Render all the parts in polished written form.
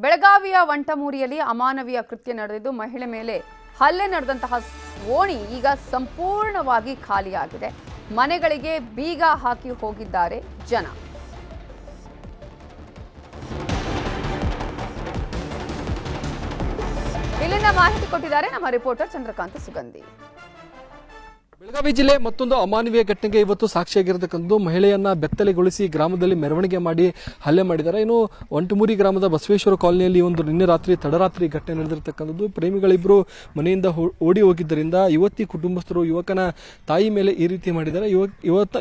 ಬೆಳಗಾವಿಯ ವಂಟಮೂರಿಯಲ್ಲಿ ಅಮಾನವೀಯ ಕೃತ್ಯ ನಡೆದಿದ್ದು ಮಹಿಳೆ ಮೇಲೆ ಹಲ್ಲೆ ನಡೆದಂತಹ ಓಣಿ ಈಗ ಸಂಪೂರ್ಣವಾಗಿ ಖಾಲಿಯಾಗಿದೆ. ಮನೆಗಳಿಗೆ ಬೀಗ ಹಾಕಿ ಹೋಗಿದ್ದಾರೆ ಜನ. ಇಲ್ಲಿನ ಮಾಹಿತಿ ಕೊಟ್ಟಿದ್ದಾರೆ ನಮ್ಮ ರಿಪೋರ್ಟರ್ ಚಂದ್ರಕಾಂತ ಸುಗಂಧಿ. ಬೆಳಗಾವಿ ಜಿಲ್ಲೆ ಮತ್ತೊಂದು ಅಮಾನವೀಯ ಘಟನೆಗೆ ಇವತ್ತು ಸಾಕ್ಷಿಯಾಗಿರತಕ್ಕಂಥದ್ದು. ಮಹಿಳೆಯನ್ನ ಬೆತ್ತಲೆಗೊಳಿಸಿ ಗ್ರಾಮದಲ್ಲಿ ಮೆರವಣಿಗೆ ಮಾಡಿ ಹಲ್ಲೆ ಮಾಡಿದ್ದಾರೆ. ಇನ್ನು ವಂಟಮೂರಿ ಗ್ರಾಮದ ಬಸವೇಶ್ವರ ಕಾಲನಿಯಲ್ಲಿ ನಿನ್ನೆ ರಾತ್ರಿ ತಡರಾತ್ರಿ ಘಟನೆ ನಡೆದಿರತಕ್ಕಂಥದ್ದು. ಪ್ರೇಮಿಗಳಿಬ್ಬರು ಮನೆಯಿಂದ ಓಡಿ ಹೋಗಿದ್ದರಿಂದ ಯುವತಿ ಕುಟುಂಬಸ್ಥರು ಯುವಕನ ತಾಯಿ ಮೇಲೆ ಈ ರೀತಿ ಮಾಡಿದ್ದಾರೆ.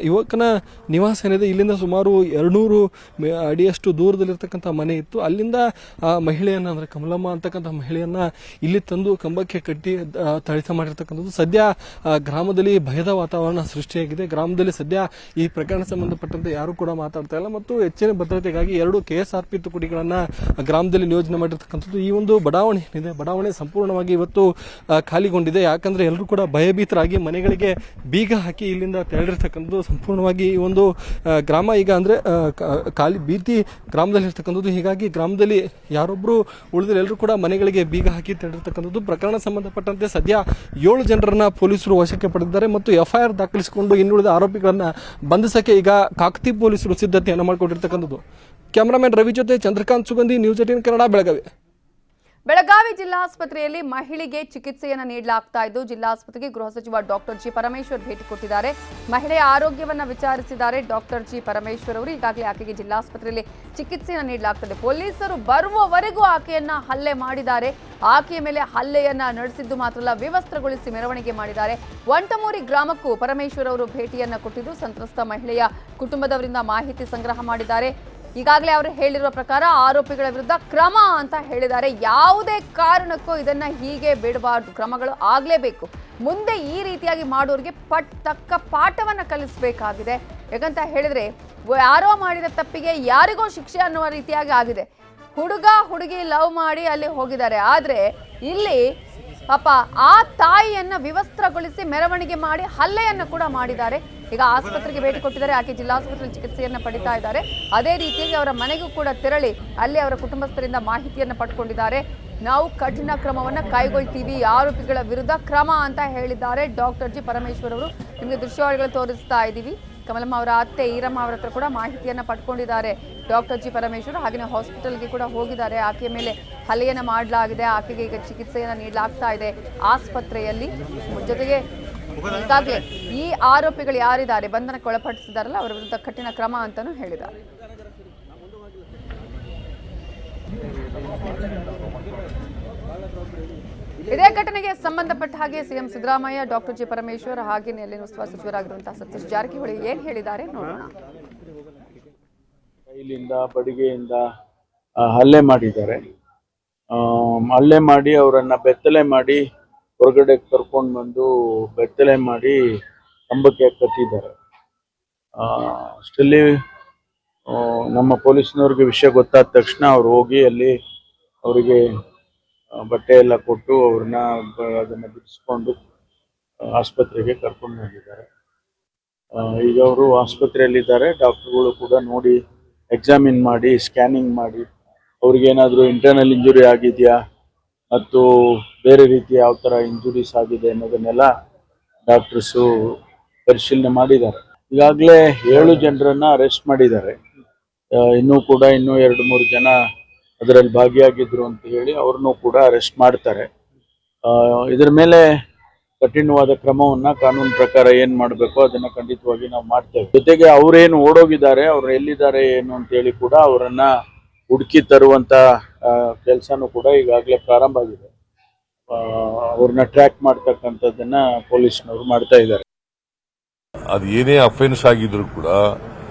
ಯುವಕನ ನಿವಾಸ ಏನಿದೆ ಇಲ್ಲಿಂದ ಸುಮಾರು 200 ಅಡಿಯಷ್ಟು ದೂರದಲ್ಲಿರ್ತಕ್ಕಂಥ ಮನೆ ಇತ್ತು. ಅಲ್ಲಿಂದ ಮಹಿಳೆಯನ್ನ ಅಂದ್ರೆ ಕಮಲಮ್ಮ ಅಂತಕ್ಕಂಥ ಮಹಿಳೆಯನ್ನ ಇಲ್ಲಿ ತಂದು ಕಂಬಕ್ಕೆ ಕಟ್ಟಿ ಥಳಿತ ಮಾಡಿರ್ತಕ್ಕಂಥದ್ದು. ಸದ್ಯ ಗ್ರಾಮದಲ್ಲಿ ಭಯದ ವಾತಾವರಣ ಸೃಷ್ಟಿಯಾಗಿದೆ. ಗ್ರಾಮದಲ್ಲಿ ಸದ್ಯ ಈ ಪ್ರಕರಣ ಸಂಬಂಧಪಟ್ಟಂತೆ ಯಾರು ಕೂಡ ಮಾತಾಡ್ತಾ ಇಲ್ಲ ಮತ್ತು ಹೆಚ್ಚಿನ ಭದ್ರತೆಗಾಗಿ 2 KSRP ತುಕಡಿಗಳನ್ನ ಗ್ರಾಮದಲ್ಲಿ ನಿಯೋಜನೆ ಮಾಡಿರ್ತಕ್ಕಂಥದ್ದು. ಈ ಒಂದು ಬಡಾವಣೆ ಏನಿದೆ, ಬಡಾವಣೆ ಸಂಪೂರ್ಣವಾಗಿ ಇವತ್ತು ಖಾಲಿಗೊಂಡಿದೆ. ಯಾಕಂದ್ರೆ ಎಲ್ಲರೂ ಕೂಡ ಭಯಭೀತರಾಗಿ ಮನೆಗಳಿಗೆ ಬೀಗ ಹಾಕಿ ಇಲ್ಲಿಂದ ತೆರಳಿರ್ತಕ್ಕಂಥದ್ದು. ಸಂಪೂರ್ಣವಾಗಿ ಈ ಒಂದು ಗ್ರಾಮ ಈಗ ಅಂದ್ರೆ ಖಾಲಿ ಭೀತಿ ಗ್ರಾಮದಲ್ಲಿ ಇರ್ತಕ್ಕಂಥದ್ದು. ಹೀಗಾಗಿ ಗ್ರಾಮದಲ್ಲಿ ಯಾರೊಬ್ರು ಉಳಿದ್ರೆ ಎಲ್ಲರೂ ಕೂಡ ಮನೆಗಳಿಗೆ ಬೀಗ ಹಾಕಿ ತೆರಳಿರ್ತಕ್ಕಂಥದ್ದು. ಪ್ರಕರಣ ಸಂಬಂಧಪಟ್ಟಂತೆ ಸದ್ಯ 7 ಜನರನ್ನ ಪೊಲೀಸರು ವಶಕ್ಕೆ ಪಡೆದಿದ್ದಾರೆ ಮತ್ತು FIR ದಾಖಲಿಸಿಕೊಂಡು ಇನ್ನುಳಿದ ಆರೋಪಿಗಳನ್ನ ಬಂಧಿಸಕ್ಕೆ ಈಗ ಕಾಕತಿ ಪೊಲೀಸರು ಸಿದ್ಧತೆಯನ್ನು ಮಾಡಿಕೊಂಡಿರ್ತಕ್ಕಂಥದ್ದು. ಕ್ಯಾಮರಾಮನ್ ರವಿ ಜೊತೆ ಚಂದ್ರಕಾಂತ್ ಸುಗಂಧಿ, ನ್ಯೂಸ್ 18 ಕನ್ನಡ, ಬೆಳಗಾವಿ. ಬೆಳಗಾವಿ ಜಿಲ್ಲಾಸ್ಪತ್ರೆಯಲ್ಲಿ ಮಹಿಳೆಗೆ ಚಿಕಿತ್ಸೆಯನ್ನು ನೀಡಲಾಗ್ತಾ ಇದ್ದು, ಜಿಲ್ಲಾಸ್ಪತ್ರೆಗೆ ಗೃಹ ಸಚಿವ ಡಾಕ್ಟರ್ ಜಿ ಪರಮೇಶ್ವರ್ ಭೇಟಿ ಕೊಟ್ಟಿದ್ದಾರೆ. ಮಹಿಳೆಯ ಆರೋಗ್ಯವನ್ನ ವಿಚಾರಿಸಿದ್ದಾರೆ ಡಾಕ್ಟರ್ ಜಿ ಪರಮೇಶ್ವರ್ ಅವರು. ಈಗಾಗಲೇ ಆಕೆಗೆ ಜಿಲ್ಲಾಸ್ಪತ್ರೆಯಲ್ಲಿ ಚಿಕಿತ್ಸೆಯನ್ನು ನೀಡಲಾಗ್ತದೆ. ಪೊಲೀಸರು ಬರುವವರೆಗೂ ಆಕೆಯನ್ನ ಹಲ್ಲೆ ಮಾಡಿದ್ದಾರೆ. ಆಕೆಯ ಮೇಲೆ ಹಲ್ಲೆಯನ್ನ ನಡೆಸಿದ್ದು ಮಾತ್ರ ಅಲ್ಲ, ವಿವಸ್ತ್ರಗೊಳಿಸಿ ಮೆರವಣಿಗೆ ಮಾಡಿದ್ದಾರೆ. ವಂಟಮೂರಿ ಗ್ರಾಮಕ್ಕೂ ಪರಮೇಶ್ವರ್ ಅವರು ಭೇಟಿಯನ್ನ ಕೊಟ್ಟಿದ್ದು ಸಂತ್ರಸ್ತ ಮಹಿಳೆಯ ಕುಟುಂಬದವರಿಂದ ಮಾಹಿತಿ ಸಂಗ್ರಹ ಮಾಡಿದ್ದಾರೆ. ಈಗಾಗಲೇ ಅವರು ಹೇಳಿರುವ ಪ್ರಕಾರ ಆರೋಪಿಗಳ ವಿರುದ್ಧ ಕ್ರಮ ಅಂತ ಹೇಳಿದ್ದಾರೆ. ಯಾವುದೇ ಕಾರಣಕ್ಕೂ ಇದನ್ನ ಹೀಗೆ ಬಿಡಬಾರ್ದು, ಕ್ರಮಗಳು ಆಗಲೇಬೇಕು. ಮುಂದೆ ಈ ರೀತಿಯಾಗಿ ಮಾಡೋರಿಗೆ ತಕ್ಕ ಪಾಠವನ್ನ ಕಲಿಸಬೇಕಾಗಿದೆ. ಯಾಕಂತ ಹೇಳಿದ್ರೆ ಯಾರೋ ಮಾಡಿದ ತಪ್ಪಿಗೆ ಯಾರಿಗೋ ಶಿಕ್ಷೆ ಅನ್ನುವ ರೀತಿಯಾಗಿ ಆಗಿದೆ. ಹುಡುಗಿ ಲವ್ ಮಾಡಿ ಅಲ್ಲಿ ಹೋಗಿದ್ದಾರೆ. ಆದ್ರೆ ಇಲ್ಲಿ ಪಾಪ ಆ ತಾಯಿಯನ್ನ ವಿವಸ್ತ್ರಗೊಳಿಸಿ ಮೆರವಣಿಗೆ ಮಾಡಿ ಹಲ್ಲೆಯನ್ನ ಕೂಡ ಮಾಡಿದ್ದಾರೆ. ಈಗ ಆಸ್ಪತ್ರೆಗೆ ಭೇಟಿ ಕೊಟ್ಟಿದ್ದಾರೆ. ಆಕೆ ಜಿಲ್ಲಾಸ್ಪತ್ರೆಯಲ್ಲಿ ಚಿಕಿತ್ಸೆಯನ್ನ ಪಡಿತಾ ಇದ್ದಾರೆ. ಅದೇ ರೀತಿಯಾಗಿ ಅವರ ಮನೆಗೂ ಕೂಡ ತೆರಳಿ ಅಲ್ಲಿ ಅವರ ಕುಟುಂಬಸ್ಥರಿಂದ ಮಾಹಿತಿಯನ್ನ ಪಡ್ಕೊಂಡಿದ್ದಾರೆ. ನಾವು ಕಠಿಣ ಕ್ರಮವನ್ನ ಕೈಗೊಳ್ತೀವಿ, ಆರೋಪಿಗಳ ವಿರುದ್ಧ ಕ್ರಮ ಅಂತ ಹೇಳಿದ್ದಾರೆ ಡಾಕ್ಟರ್ ಜಿ ಪರಮೇಶ್ವರ್ ಅವರು. ನಿಮಗೆ ದೃಶ್ಯಾವಳಿಗಳು ತೋರಿಸ್ತಾ ಇದ್ದೀವಿ. ಕಮಲಮ್ಮ ಅವರ ಅತ್ತೆ ಈರಮ್ಮ ಅವರ ಹತ್ರ ಕೂಡ ಮಾಹಿತಿಯನ್ನ ಪಡ್ಕೊಂಡಿದ್ದಾರೆ ಡಾಕ್ಟರ್ ಜಿ ಪರಮೇಶ್ವರ್. ಹಾಗೆಯೇ ಹಾಸ್ಪಿಟಲ್ಗೆ ಕೂಡ ಹೋಗಿದ್ದಾರೆ. ಆಕೆಯ ಮೇಲೆ ಹಲ್ಲೆಯನ್ನ ಮಾಡಲಾಗಿದೆ. ಆಕೆಗೆ ಈಗ ಚಿಕಿತ್ಸೆಯನ್ನ ನೀಡಲಾಗ್ತಾ ಇದೆ ಆಸ್ಪತ್ರೆಯಲ್ಲಿ. ಜೊತೆಗೆ ಈಗಾಗಲೇ ಈ ಆರೋಪಿಗಳು ಯಾರಿದ್ದಾರೆ ಬಂಧನಕ್ಕೆ ಒಳಪಡಿಸಿದಾರಲ್ಲ ಅವರ ವಿರುದ್ಧ ಕಠಿಣ ಕ್ರಮ ಅಂತಾನೂ ಹೇಳಿದ್ದಾರೆ. ಇದೇ ಘಟನೆಗೆ ಸಂಬಂಧಪಟ್ಟ ಹಾಗೆ CM Siddaramaiah, doctor G Parameshwar ಹಾಗೆಯೇ ಅಲ್ಲಿನ ಉಸ್ತುವಾರಿ ಸಚಿವರಾಗಿರುವಂತಹ ಸತೀಶ್ ಜಾರಕಿಹೊಳಿ ಏನ್ ಹೇಳಿದ್ದಾರೆ ನೋಡೋಣ. ಕೈಲಿಂದ ಬಡಿಗೆಯಿಂದ ಹಲ್ಲೆ ಮಾಡಿದ್ದಾರೆ. ಹಲ್ಲೆ ಮಾಡಿ ಅವರನ್ನ ಬೆತ್ತಲೆ ಮಾಡಿ ಹೊರಗಡೆ ಕರ್ಕೊಂಡು ಬಂದು ಬೆತ್ತಲೆ ಮಾಡಿ ಕಂಬಕ್ಕೆ ಕಟ್ಟಿದ್ದಾರೆ. ಅಷ್ಟರಲ್ಲಿ ನಮ್ಮ ಪೊಲೀಸ್ನವ್ರಿಗೆ ವಿಷಯ ಗೊತ್ತಾದ ತಕ್ಷಣ ಅವ್ರು ಹೋಗಿ ಅಲ್ಲಿ ಅವರಿಗೆ ಬಟ್ಟೆ ಎಲ್ಲ ಕೊಟ್ಟು ಅವ್ರನ್ನ ಅದನ್ನು ಬಿಡಿಸ್ಕೊಂಡು ಆಸ್ಪತ್ರೆಗೆ ಕರ್ಕೊಂಡು ಹೋಗಿದ್ದಾರೆ. ಈಗ ಅವರು ಆಸ್ಪತ್ರೆಯಲ್ಲಿದ್ದಾರೆ. ಡಾಕ್ಟರ್ಗಳು ಕೂಡ ನೋಡಿ ಎಕ್ಸಾಮಿನ್ ಮಾಡಿ ಸ್ಕ್ಯಾನಿಂಗ್ ಮಾಡಿ ಅವ್ರಿಗೇನಾದರೂ ಇಂಟರ್ನಲ್ ಇಂಜುರಿ ಆಗಿದೆಯಾ ಮತ್ತು ಬೇರೆ ರೀತಿ ಯಾವ ಥರ ಇಂಜುರೀಸ್ ಆಗಿದೆ ಅನ್ನೋದನ್ನೆಲ್ಲ ಡಾಕ್ಟರ್ಸು ಪರಿಶೀಲನೆ ಮಾಡಿದ್ದಾರೆ. ಈಗಾಗಲೇ 7 ಜನರನ್ನು ಅರೆಸ್ಟ್ ಮಾಡಿದ್ದಾರೆ. ಇನ್ನೂ 2-3 ಜನ ಅದರಲ್ಲಿ ಭಾಗಿಯಾಗಿದ್ರು ಅಂತ ಹೇಳಿ ಅವ್ರನ್ನೂ ಕೂಡ ಅರೆಸ್ಟ್ ಮಾಡ್ತಾರೆ. ಇದರ ಮೇಲೆ ಕಠಿಣವಾದ ಕ್ರಮವನ್ನು ಕಾನೂನು ಪ್ರಕಾರ ಏನು ಮಾಡಬೇಕು ಅದನ್ನು ಖಂಡಿತವಾಗಿ ನಾವು ಮಾಡ್ತೇವೆ. ಜೊತೆಗೆ ಅವರೇನು ಓಡೋಗಿದ್ದಾರೆ, ಅವ್ರು ಎಲ್ಲಿದ್ದಾರೆ ಏನು ಅಂತೇಳಿ ಕೂಡ ಅವರನ್ನು ಹುಡುಕಿ ತರುವಂಥ ಕೆಲಸನೂ ಕೂಡ ಈಗಾಗಲೇ ಪ್ರಾರಂಭ ಆಗಿದೆ. ಅವ್ರನ್ನ ಟ್ರ್ಯಾಕ್ ಮಾಡ್ತಕ್ಕಂಥದ್ದನ್ನ ಪೊಲೀಸ್ನವರು ಮಾಡ್ತಾ ಇದ್ದಾರೆ. ಅದು ಏನೇ ಅಫೆನ್ಸ್ ಆಗಿದ್ರು ಕೂಡ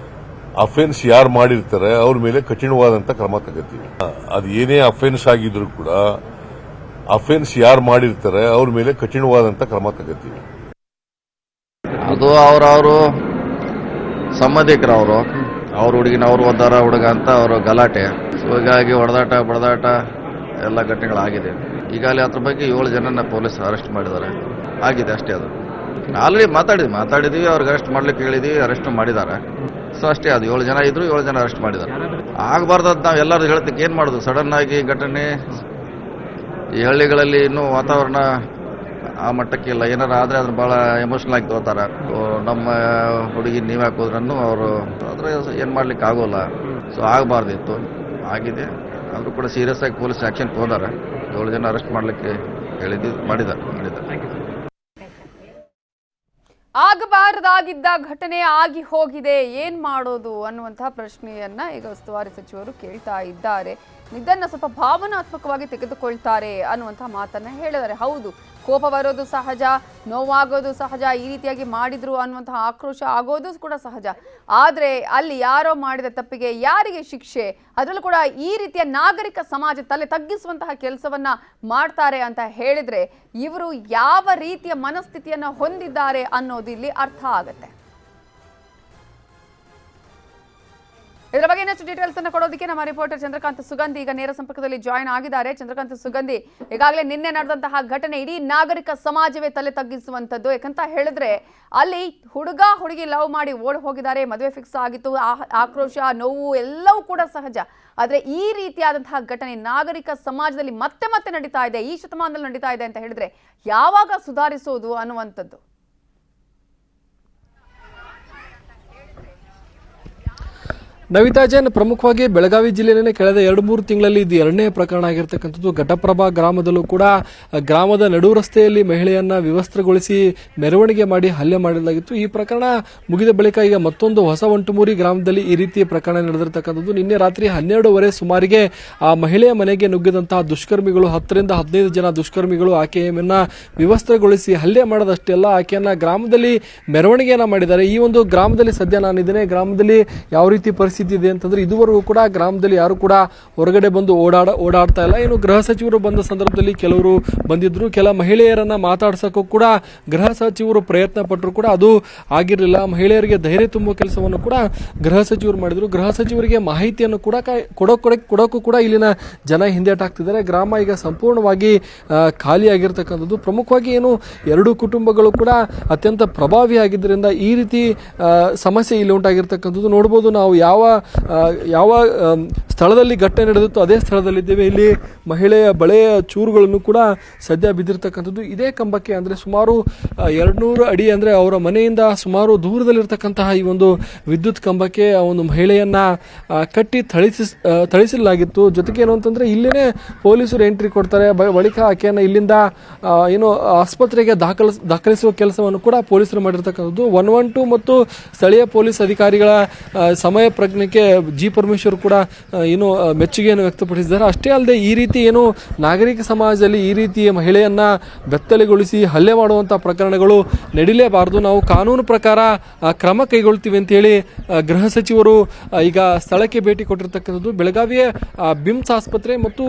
ಅಫೆನ್ಸ್ ಯಾರು ಮಾಡಿರ್ತಾರೆ ಅವ್ರ ಮೇಲೆ ಕಠಿಣವಾದಂತ ಕ್ರಮ ತಗೋತೀವಿ. ಅದು ಏನೇ ಅಫೆನ್ಸ್ ಆಗಿದ್ರು ಕೂಡ ಅಫೆನ್ಸ್ ಯಾರು ಮಾಡಿರ್ತಾರೆ ಅವ್ರ ಮೇಲೆ ಕಠಿಣವಾದಂತ ಕ್ರಮ ತಗೋತೀವಿ. ಅದು ಅವರು ಸಂಬಂಧಿಕರು, ಅವ್ರ ಹುಡುಗಿನ ಅವ್ರು ಓದಾರ ಹುಡುಗ ಅಂತ ಅವರು ಗಲಾಟೆ. ಹೀಗಾಗಿ ಹೊಡೆದಾಟ ಬಡದಾಟ ಎಲ್ಲ ಘಟನೆಗಳಾಗಿದೆ. ಈಗಾಗಲೇ ಅದ್ರ ಬಗ್ಗೆ 7 ಜನನ ಪೊಲೀಸ್ ಅರೆಸ್ಟ್ ಮಾಡಿದ್ದಾರೆ. ಆಗಿದೆ ಅಷ್ಟೇ. ಅದು ಆಲ್ರೆಡಿ ಮಾತಾಡಿದ್ವಿ. ಅವ್ರಿಗೆ ಅರೆಸ್ಟ್ ಮಾಡ್ಲಿಕ್ಕೆ ಹೇಳಿದ್ವಿ, ಅರೆಸ್ಟ್ ಮಾಡಿದ್ದಾರೆ. ಸೊ ಅಷ್ಟೇ. ಅದು 7 ಜನ ಇದ್ರು, 7 ಜನ ಅರೆಸ್ಟ್ ಮಾಡಿದ್ದಾರೆ. ಆಗಬಾರ್ದಂತ ನಾವು ಎಲ್ಲರೂ ಹೇಳ್ತಕ್ಕೆ ಏನು ಮಾಡೋದು? ಸಡನ್ ಆಗಿ ಘಟನೆ ಈ ಹಳ್ಳಿಗಳಲ್ಲಿ ಇನ್ನೂ ವಾತಾವರಣ ಆ ಮಟ್ಟಕ್ಕಿಲ್ಲ. ಏನಾರು ಆದರೆ ಅದನ್ನು ಭಾಳ ಎಮೋಷ್ನಲ್ ಆಗಿ ತಗೋತಾರೆ. ನಮ್ಮ ಹುಡುಗಿ ನೀವು ಹಾಕೋದ್ರನ್ನು ಅವರು ಆದರೆ ಏನು ಮಾಡ್ಲಿಕ್ಕೆ ಆಗೋಲ್ಲ. ಸೊ ಆಗಬಾರ್ದಿತ್ತು, ಆಗಿದೆ. ಆದರೂ ಕೂಡ ಸೀರಿಯಸ್ ಆಗಿ ಪೊಲೀಸ್ ಆ್ಯಕ್ಷನ್ ತೊಗೊಂಡಾರೆ. 7 ಜನ ಅರೆಸ್ಟ್ ಮಾಡಲಿಕ್ಕೆ ಮಾಡಿದ್ದಾರೆ. ಆಗಬಾರದಾಗಿದ್ದ ಘಟನೆ ಆಗಿ ಹೋಗಿದೆ, ಏನ್ ಮಾಡೋದು ಅನ್ನುವಂತಹ ಪ್ರಶ್ನೆಯನ್ನ ಈಗ ಉಸ್ತುವಾರಿ ಸಚಿವರು ಕೇಳ್ತಾ ಇದ್ದಾರೆ. ಇದನ್ನ ಸ್ವಲ್ಪ ಭಾವನಾತ್ಮಕವಾಗಿ ತೆಗೆದುಕೊಳ್ತಾರೆ ಅನ್ನುವಂತಹ ಮಾತನ್ನ ಹೇಳಿದ್ದಾರೆ. ಹೌದು, ಕೋಪ ಬರೋದು ಸಹಜ, ನೋವಾಗೋದು ಸಹಜ, ಈ ರೀತಿಯಾಗಿ ಮಾಡಿದ್ರು ಅನ್ನುವಂತಹ ಆಕ್ರೋಶ ಆಗೋದು ಕೂಡ ಸಹಜ. ಆದ್ರೆ ಅಲ್ಲಿ ಯಾರೋ ಮಾಡಿದ ತಪ್ಪಿಗೆ ಯಾರಿಗೆ ಶಿಕ್ಷೆ, ಅದರಲ್ಲೂ ಕೂಡ ಈ ರೀತಿಯ ನಾಗರಿಕ ಸಮಾಜ ತಲೆ ತಗ್ಗಿಸುವಂತಹ ಕೆಲಸವನ್ನ ಮಾಡ್ತಾರೆ ಅಂತ ಹೇಳಿದ್ರೆ ಇವರು ಯಾವ ರೀತಿಯ ಮನಸ್ಥಿತಿಯನ್ನ ಹೊಂದಿದ್ದಾರೆ ಅನ್ನೋದು ಇಲ್ಲಿ ಅರ್ಥ ಆಗುತ್ತೆ. ಇದರ ಬಗ್ಗೆ ಇನ್ನಷ್ಟು ಡೀಟೇಲ್ಸ್ ಅನ್ನು ಕೊಡೋದಕ್ಕೆ ನಮ್ಮ ರಿಪೋರ್ಟರ್ ಚಂದ್ರಕಾಂತ್ ಸುಗಂಧಿ ಈಗ ನೇರ ಸಂಪರ್ಕದಲ್ಲಿ ಜಾಯಿನ್ ಆಗಿದ್ದಾರೆ. ಚಂದ್ರಕಾಂತ್ ಸುಗಂಧಿ, ಈಗಾಗಲೇ ನಿನ್ನೆ ನಡೆದಂತಹ ಘಟನೆ ಇಡೀ ನಾಗರಿಕ ಸಮಾಜವೇ ತಲೆ ತಗ್ಗಿಸುವಂಥದ್ದು. ಯಾಕಂತ ಹೇಳಿದ್ರೆ ಅಲ್ಲಿ ಹುಡುಗಿ ಲವ್ ಮಾಡಿ ಓಡಿ ಹೋಗಿದ್ದಾರೆ, ಮದುವೆ ಫಿಕ್ಸ್ ಆಗಿತ್ತು, ಆಕ್ರೋಶ, ನೋವು ಎಲ್ಲವೂ ಕೂಡ ಸಹಜ. ಆದ್ರೆ ಈ ರೀತಿಯಾದಂತಹ ಘಟನೆ ನಾಗರಿಕ ಸಮಾಜದಲ್ಲಿ ಮತ್ತೆ ಮತ್ತೆ ನಡೀತಾ ಇದೆ, ಈ ಶತಮಾನದಲ್ಲಿ ನಡೀತಾ ಇದೆ ಅಂತ ಹೇಳಿದ್ರೆ ಯಾವಾಗ ಸುಧಾರಿಸೋದು ಅನ್ನುವಂಥದ್ದು? ನವಿತಾ ಜೈನ್, ಪ್ರಮುಖವಾಗಿ ಬೆಳಗಾವಿ ಜಿಲ್ಲೆಯಲ್ಲೇ ಕಳೆದ 2-3 ತಿಂಗಳಲ್ಲಿ ಇದು 2ನೇ ಪ್ರಕರಣ ಆಗಿರ್ತಕ್ಕಂಥದ್ದು. ಘಟಪ್ರಭಾ ಗ್ರಾಮದಲ್ಲೂ ಕೂಡ ಗ್ರಾಮದ ನಡು ರಸ್ತೆಯಲ್ಲಿ ಮಹಿಳೆಯನ್ನ ವಿವಸ್ತ್ರಗೊಳಿಸಿ ಮೆರವಣಿಗೆ ಮಾಡಿ ಹಲ್ಲೆ ಮಾಡಲಾಗಿತ್ತು. ಈ ಪ್ರಕರಣ ಮುಗಿದ ಬಳಿಕ ಈಗ ಮತ್ತೊಂದು ಹೊಸ ಒಂಟುಮೂರಿ ಗ್ರಾಮದಲ್ಲಿ ಈ ರೀತಿಯ ಪ್ರಕರಣ ನಡೆದಿರ್ತಕ್ಕಂಥದ್ದು. ನಿನ್ನೆ ರಾತ್ರಿ 12:15 ಸುಮಾರಿಗೆ ಆ ಮಹಿಳೆಯ ಮನೆಗೆ ನುಗ್ಗಿದಂತಹ ದುಷ್ಕರ್ಮಿಗಳು 10 ರಿಂದ 15 ಜನ ದುಷ್ಕರ್ಮಿಗಳು ಆಕೆಯನ್ನ ವಿವಸ್ತ್ರಗೊಳಿಸಿ ಹಲ್ಲೆ ಮಾಡದಷ್ಟೆಲ್ಲ ಆಕೆಯನ್ನ ಗ್ರಾಮದಲ್ಲಿ ಮೆರವಣಿಗೆಯನ್ನ ಮಾಡಿದ್ದಾರೆ. ಈ ಒಂದು ಗ್ರಾಮದಲ್ಲಿ ಸದ್ಯ ನಾನಿದ್ದೇನೆ. ಗ್ರಾಮದಲ್ಲಿ ಯಾವ ರೀತಿ ಪರಿಸ್ಥಿತಿ ಇದೆ ಅಂತಂದ್ರೆ ಇದುವರೆಗೂ ಕೂಡ ಗ್ರಾಮದಲ್ಲಿ ಯಾರು ಕೂಡ ಹೊರಗಡೆ ಬಂದು ಓಡಾಡ್ತಾ ಇಲ್ಲ. ಏನು ಗೃಹ ಸಚಿವರು ಬಂದ ಸಂದರ್ಭದಲ್ಲಿ ಕೆಲವರು ಬಂದಿದ್ರು, ಕೆಲ ಮಹಿಳೆಯರನ್ನ ಮಾತಾಡ್ಸಕ್ಕೂ ಕೂಡ ಗೃಹ ಸಚಿವರು ಪ್ರಯತ್ನ ಪಟ್ಟರು ಕೂಡ ಅದು ಆಗಿರಲಿಲ್ಲ. ಮಹಿಳೆಯರಿಗೆ ಧೈರ್ಯ ತುಂಬುವ ಕೆಲಸವನ್ನು ಕೂಡ ಗೃಹ ಸಚಿವರು ಮಾಡಿದ್ರು. ಗೃಹ ಸಚಿವರಿಗೆ ಮಾಹಿತಿಯನ್ನು ಕೂಡ ಕೊಡೋಕ್ಕೂ ಕೂಡ ಇಲ್ಲಿನ ಜನ ಹಿಂದೇಟಾಗ್ತಿದ್ದಾರೆ. ಗ್ರಾಮ ಈಗ ಸಂಪೂರ್ಣವಾಗಿ ಖಾಲಿಯಾಗಿರ್ತಕ್ಕಂಥದ್ದು. ಪ್ರಮುಖವಾಗಿ ಏನು 2 ಕುಟುಂಬಗಳು ಕೂಡ ಅತ್ಯಂತ ಪ್ರಭಾವಿಯಾಗಿದ್ದರಿಂದ ಈ ರೀತಿ ಸಮಸ್ಯೆ ಇಲ್ಲಿ ಉಂಟಾಗಿರ್ತಕ್ಕಂಥದ್ದು. ನೋಡಬಹುದು ನಾವು ಯಾವ ಸ್ಥಳದಲ್ಲಿ ಘಟನೆ ನಡೆದಿತ್ತು ಅದೇ ಸ್ಥಳದಲ್ಲಿದ್ದೇವೆ. ಇಲ್ಲಿ ಮಹಿಳೆಯ ಬಳೆಯ ಚೂರುಗಳನ್ನು ಕೂಡ ಸದ್ಯ ಬಿದ್ದಿರ್ತಕ್ಕಂಥದ್ದು. ಇದೇ ಕಂಬಕ್ಕೆ ಅಂದ್ರೆ ಸುಮಾರು 200 ಅಡಿ ಅಂದ್ರೆ ಅವರ ಮನೆಯಿಂದ ಸುಮಾರು ದೂರದಲ್ಲಿರ್ತಕ್ಕಂತಹ ಈ ಒಂದು ವಿದ್ಯುತ್ ಕಂಬಕ್ಕೆ ಆ ಒಂದು ಮಹಿಳೆಯನ್ನ ಕಟ್ಟಿ ಥಳಿಸಲಾಗಿತ್ತು. ಜೊತೆಗೆ ಏನು ಅಂತಂದ್ರೆ ಇಲ್ಲೇನೆ ಪೊಲೀಸರು ಎಂಟ್ರಿ ಕೊಡ್ತಾರೆ. ಬಳಿಕ ಆಕೆಯನ್ನ ಇಲ್ಲಿಂದ ಏನು ಆಸ್ಪತ್ರೆಗೆ ದಾಖಲಿಸುವ ಕೆಲಸವನ್ನು ಕೂಡ ಪೊಲೀಸರು ಮಾಡಿರ್ತಕ್ಕಂಥದ್ದು. 112 ಮತ್ತು ಸ್ಥಳೀಯ ಪೊಲೀಸ್ ಅಧಿಕಾರಿಗಳ ಸಮಯ ಪ್ರಜ್ಞೆಗೆ ಜಿ ಪರಮೇಶ್ವರ್ ಕೂಡ ಏನು ಮೆಚ್ಚುಗೆಯನ್ನು ವ್ಯಕ್ತಪಡಿಸಿದ್ದಾರೆ. ಅಷ್ಟೇ ಅಲ್ಲದೆ ಈ ರೀತಿ ಏನು ನಾಗರಿಕ ಸಮಾಜದಲ್ಲಿ ಈ ರೀತಿಯ ಮಹಿಳೆಯನ್ನ ಬೆತ್ತಲೆಗೊಳಿಸಿ ಹಲ್ಲೆ ಮಾಡುವಂತಹ ಪ್ರಕರಣಗಳು ನಡೀಲೇಬಾರದು, ನಾವು ಕಾನೂನು ಪ್ರಕಾರ ಕ್ರಮ ಕೈಗೊಳ್ತೀವಿ ಅಂತ ಹೇಳಿ ಗೃಹ ಸಚಿವರು ಈಗ ಸ್ಥಳಕ್ಕೆ ಭೇಟಿ ಕೊಟ್ಟಿರ್ತಕ್ಕಂಥದ್ದು. ಬೆಳಗಾವಿಯ ಬಿಮ್ಸ್ ಆಸ್ಪತ್ರೆ ಮತ್ತು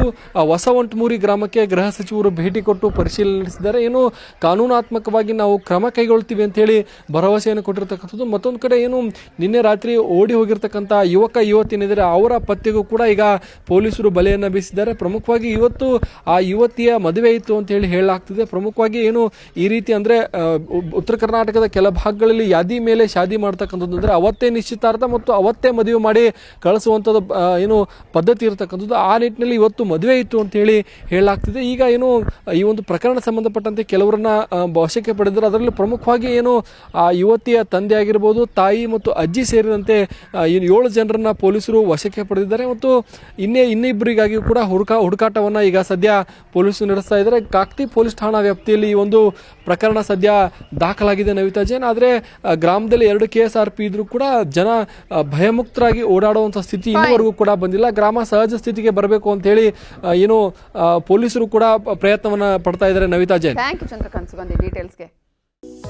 ಹೊಸ ಒಂಟಮೂರಿ ಗ್ರಾಮಕ್ಕೆ ಗೃಹ ಸಚಿವರು ಭೇಟಿ ಕೊಟ್ಟು ಪರಿಶೀಲನೆ ನಡೆಸಿದ್ದಾರೆ. ಏನು ಕಾನೂನಾತ್ಮಕವಾಗಿ ನಾವು ಕ್ರಮ ಕೈಗೊಳ್ತೀವಿ ಅಂತ ಹೇಳಿ ಭರವಸೆಯನ್ನು ಕೊಟ್ಟಿರ್ತಕ್ಕಂಥದ್ದು. ಮತ್ತೊಂದು ಕಡೆ ಏನು ನಿನ್ನೆ ರಾತ್ರಿ ಓಡಿ ಹೋಗಿರ್ತಕ್ಕಂಥ ಯುವಕ ಯುವತಿಯರಿದ್ದಾರೆ, ಅವರ ಪತ್ತೆಗೂ ಕೂಡ ಈಗ ಪೊಲೀಸರು ಬಲೆಯನ್ನ ಬೀಸಿದ್ದಾರೆ. ಪ್ರಮುಖವಾಗಿ ಇವತ್ತು ಆ ಯುವತಿಯ ಮದುವೆ ಇತ್ತು ಅಂತ ಹೇಳಿ ಹೇಳಲಾಗ್ತಿದೆ. ಪ್ರಮುಖವಾಗಿ ಏನು ಈ ರೀತಿ ಅಂದ್ರೆ ಉತ್ತರ ಕರ್ನಾಟಕದ ಕೆಲ ಭಾಗಗಳಲ್ಲಿ ಯಾದಿ ಮೇಲೆ ಶಾದಿ ಮಾಡ್ತಕ್ಕಂಥದ್ದು ಅಂದ್ರೆ ಅವತ್ತೇ ನಿಶ್ಚಿತಾರ್ಥ ಮತ್ತು ಅವತ್ತೇ ಮದುವೆ ಮಾಡಿ ಕಳಿಸುವಂಥದ್ದು ಏನು ಪದ್ಧತಿ ಇರತಕ್ಕಂಥದ್ದು. ಆ ನಿಟ್ಟಿನಲ್ಲಿ ಇವತ್ತು ಮದುವೆ ಇತ್ತು ಅಂತ ಹೇಳಿ ಹೇಳಲಾಗ್ತಿದೆ. ಈಗ ಏನು ಈ ಒಂದು ಪ್ರಕರಣ ಸಂಬಂಧಪಟ್ಟಂತೆ ಕೆಲವರನ್ನ ವಶಕ್ಕೆ ಪಡೆದರು. ಅದರಲ್ಲಿ ಪ್ರಮುಖವಾಗಿ ಏನು ಆ ಯುವತಿಯ ತಂದೆ ಆಗಿರ್ಬೋದು, ತಾಯಿ ಮತ್ತು ಅಜ್ಜಿ ಸೇರಿದಂತೆ 7 ಜನರನ್ನ ಪೊಲೀಸರು ವಶಕ್ಕೆ ಪಡೆದಿದ್ದಾರೆ. ಮತ್ತು ಇನ್ನಿಬ್ಬರಿಗಾಗಿ ಕೂಡ ಹುಡುಕಾಟವನ್ನ ಈಗ ಸದ್ಯ ಪೊಲೀಸರು ನಡೆಸ್ತಾ ಇದ್ದಾರೆ. ಕಾಕ್ತಿ ಪೊಲೀಸ್ ಠಾಣಾ ವ್ಯಾಪ್ತಿಯಲ್ಲಿ ಈ ಒಂದು ಪ್ರಕರಣ ಸದ್ಯ ದಾಖಲಾಗಿದೆ ನವಿತಾ ಜೈನ್. ಆದ್ರೆ ಗ್ರಾಮದಲ್ಲಿ 2 KSRP ಇದ್ರೂ ಕೂಡ ಜನ ಭಯಮುಕ್ತರಾಗಿ ಓಡಾಡುವಂತ ಸ್ಥಿತಿ ಇನ್ನುವರೆಗೂ ಕೂಡ ಬಂದಿಲ್ಲ. ಗ್ರಾಮ ಸಹಜ ಸ್ಥಿತಿಗೆ ಬರಬೇಕು ಅಂತ ಹೇಳಿ ಏನು ಪೊಲೀಸರು ಕೂಡ ಪ್ರಯತ್ನವನ್ನ ಪಡ್ತಾ ಇದ್ದಾರೆ ನವಿತಾ ಜೈನ್. ಥ್ಯಾಂಕ್ ಯು ಚಂದ್ರಕಾಂತ್ ಸುಗಂಧಿ ಡೀಟೇಲ್ಸ್ಗೆ.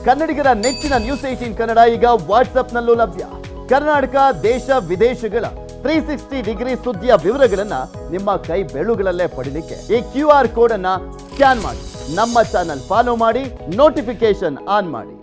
ಕನ್ನಡಿಗರ ನೆಚ್ಚಿನ ನ್ಯೂಸ್ 18 ಕನ್ನಡ ಈಗ ವಾಟ್ಸ್ಆಪ್ನಲ್ಲೂ ಲಭ್ಯ. ಕರ್ನಾಟಕ ದೇಶ ವಿದೇಶಗಳ 360 ಡಿಗ್ರಿ ಸುದ್ದಿಯ ವಿವರಗಳನ್ನ ನಿಮ್ಮ ಕೈ ಬೆರಳುಗಳಲ್ಲೇ ಪಡಿಲಿಕ್ಕೆ ಈ QR ಕೋಡ್ ಅನ್ನ ಸ್ಕ್ಯಾನ್ ಮಾಡಿ ನಮ್ಮ ಚಾನಲ್ ಫಾಲೋ ಮಾಡಿ, ನೋಟಿಫಿಕೇಶನ್ ಆನ್ ಮಾಡಿ.